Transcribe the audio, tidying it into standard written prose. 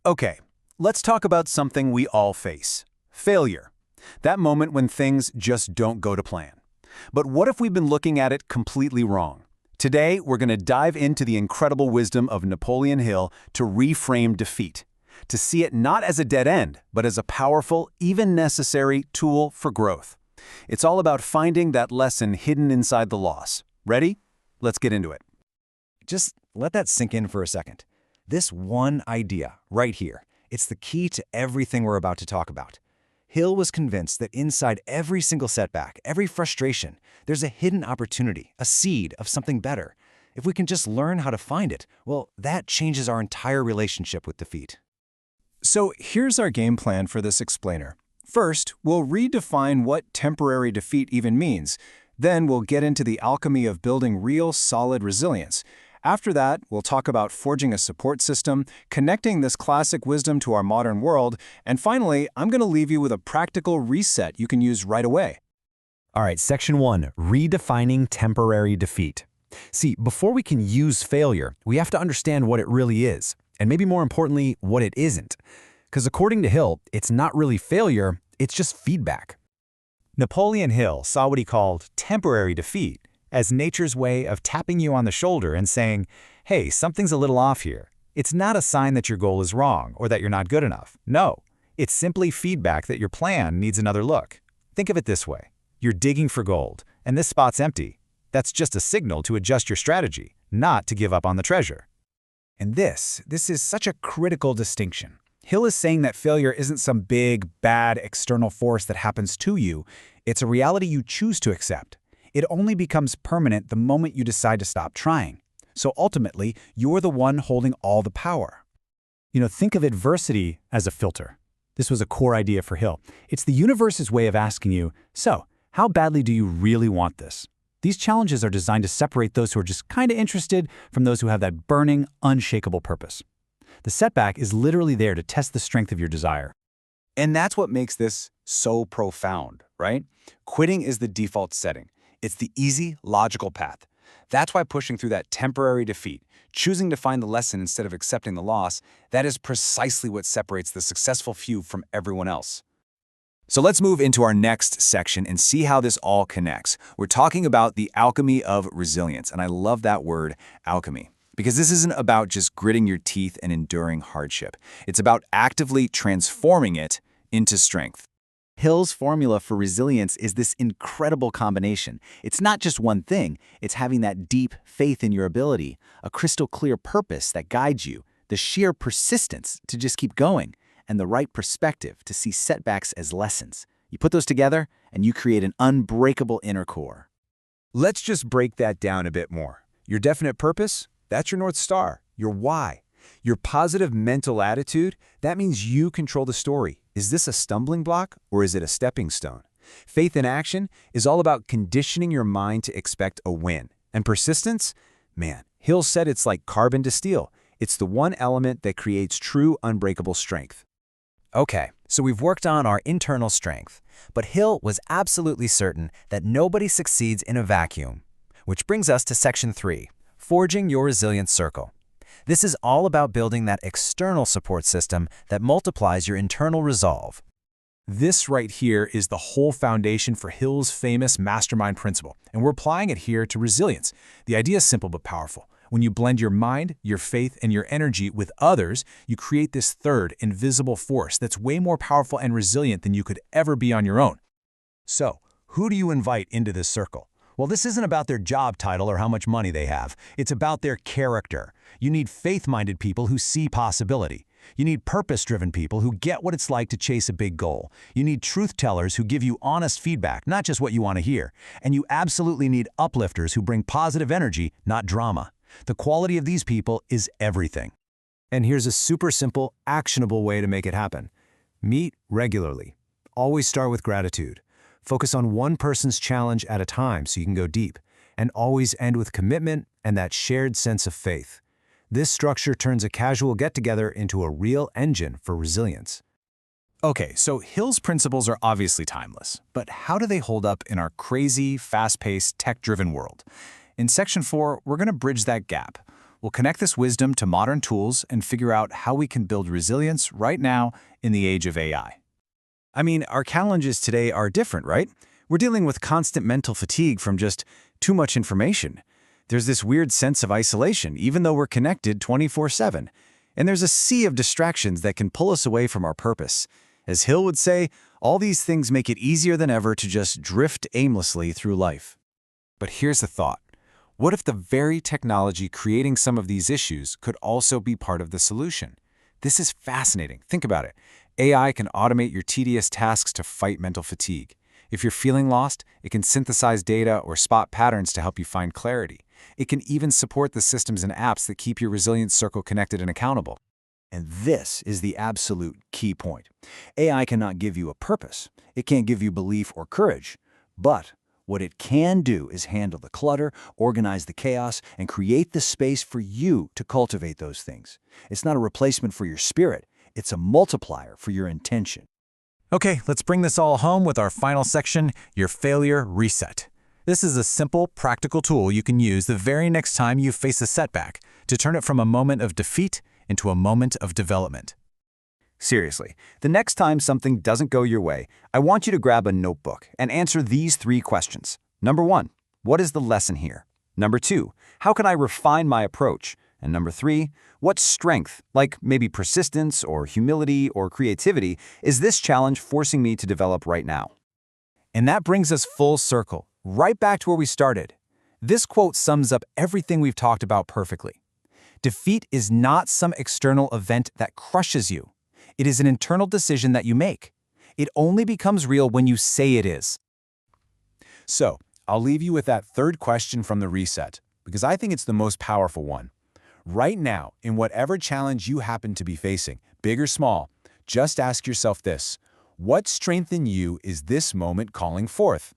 Okay, let's talk about something we all face. Failure. That moment when things just don't go to plan. But what if we've been looking at it completely wrong? Today, we're going to dive into the incredible wisdom of Napoleon Hill to reframe defeat, to see it not as a dead end, but as a powerful, even necessary tool for growth. It's all about finding that lesson hidden inside the loss. Ready? Let's get into it. Just let that sink in for a second. This one idea, right here, it's the key to everything we're about to talk about. Hill was convinced that inside every single setback, every frustration, there's a hidden opportunity, a seed of something better. If we can just learn how to find it, well, that changes our entire relationship with defeat. So here's our game plan for this explainer. First, we'll redefine what temporary defeat even means. Then we'll get into the alchemy of building real, solid resilience. After that, we'll talk about forging a support system, connecting this classic wisdom to our modern world, and finally, I'm going to leave you with a practical reset you can use right away. All right, Section 1, redefining temporary defeat. See, before we can use failure, we have to understand what it really is, and maybe more importantly, what it isn't. Because according to Hill, it's not really failure, it's just feedback. Napoleon Hill saw what he called temporary defeat as nature's way of tapping you on the shoulder and saying, hey, something's a little off here. It's not a sign that your goal is wrong or that you're not good enough. No, it's simply feedback that your plan needs another look. Think of it this way. You're digging for gold, and this spot's empty. That's just a signal to adjust your strategy, not to give up on the treasure. And this is such a critical distinction. Hill is saying that failure isn't some big, bad external force that happens to you. It's a reality you choose to accept. It only becomes permanent the moment you decide to stop trying. So ultimately, you're the one holding all the power. Think of adversity as a filter. This was a core idea for Hill. It's the universe's way of asking you, so, how badly do you really want this? These challenges are designed to separate those who are just kind of interested from those who have that burning, unshakable purpose. The setback is literally there to test the strength of your desire. And that's what makes this so profound, right? Quitting is the default setting. It's the easy, logical path. That's why pushing through that temporary defeat, choosing to find the lesson instead of accepting the loss, that is precisely what separates the successful few from everyone else. So let's move into our next section and see how this all connects. We're talking about the alchemy of resilience, and I love that word, alchemy. Because this isn't about just gritting your teeth and enduring hardship. It's about actively transforming it into strength. Hill's formula for resilience is this incredible combination. It's not just one thing, it's having that deep faith in your ability, a crystal clear purpose that guides you, the sheer persistence to just keep going, and the right perspective to see setbacks as lessons. You put those together, and you create an unbreakable inner core. Let's just break that down a bit more. Your definite purpose? That's your North Star, your why. Your positive mental attitude, that means you control the story. Is this a stumbling block or is it a stepping stone? Faith in action is all about conditioning your mind to expect a win. And persistence? Man, Hill said it's like carbon to steel. It's the one element that creates true unbreakable strength. Okay, so we've worked on our internal strength, but Hill was absolutely certain that nobody succeeds in a vacuum. Which brings us to Section 3, forging your resilience circle. This is all about building that external support system that multiplies your internal resolve. This right here is the whole foundation for Hill's famous mastermind principle, and we're applying it here to resilience. The idea is simple but powerful. When you blend your mind, your faith, and your energy with others, you create this third, invisible force that's way more powerful and resilient than you could ever be on your own. So, who do you invite into this circle? Well, this isn't about their job title or how much money they have. It's about their character. You need faith-minded people who see possibility. You need purpose-driven people who get what it's like to chase a big goal. You need truth-tellers who give you honest feedback, not just what you want to hear. And you absolutely need uplifters who bring positive energy, not drama. The quality of these people is everything. And here's a super simple, actionable way to make it happen. Meet regularly. Always start with gratitude. Focus on one person's challenge at a time so you can go deep, and always end with commitment and that shared sense of faith. This structure turns a casual get-together into a real engine for resilience. Okay, so Hill's principles are obviously timeless, but how do they hold up in our crazy, fast-paced, tech-driven world? In Section 4, we're going to bridge that gap. We'll connect this wisdom to modern tools and figure out how we can build resilience right now in the age of AI. I mean, our challenges today are different, right? We're dealing with constant mental fatigue from just too much information. There's this weird sense of isolation, even though we're connected 24/7. And there's a sea of distractions that can pull us away from our purpose. As Hill would say, all these things make it easier than ever to just drift aimlessly through life. But here's the thought. What if the very technology creating some of these issues could also be part of the solution? This is fascinating. Think about it. AI can automate your tedious tasks to fight mental fatigue. If you're feeling lost, it can synthesize data or spot patterns to help you find clarity. It can even support the systems and apps that keep your resilience circle connected and accountable. And this is the absolute key point. AI cannot give you a purpose. It can't give you belief or courage. But what it can do is handle the clutter, organize the chaos, and create the space for you to cultivate those things. It's not a replacement for your spirit. It's a multiplier for your intention. Okay, let's bring this all home with our final section, your failure reset. This is a simple, practical tool you can use the very next time you face a setback to turn it from a moment of defeat into a moment of development. Seriously, the next time something doesn't go your way, I want you to grab a notebook and answer these 3 questions. Number 1, what is the lesson here? Number 2, how can I refine my approach? And number 3, what strength, like maybe persistence or humility or creativity, is this challenge forcing me to develop right now? And that brings us full circle, right back to where we started. This quote sums up everything we've talked about perfectly. Defeat is not some external event that crushes you. It is an internal decision that you make. It only becomes real when you say it is. So, I'll leave you with that 3rd question from the reset, because I think it's the most powerful one. Right now, in whatever challenge you happen to be facing, big or small, just ask yourself this: what strength in you is this moment calling forth?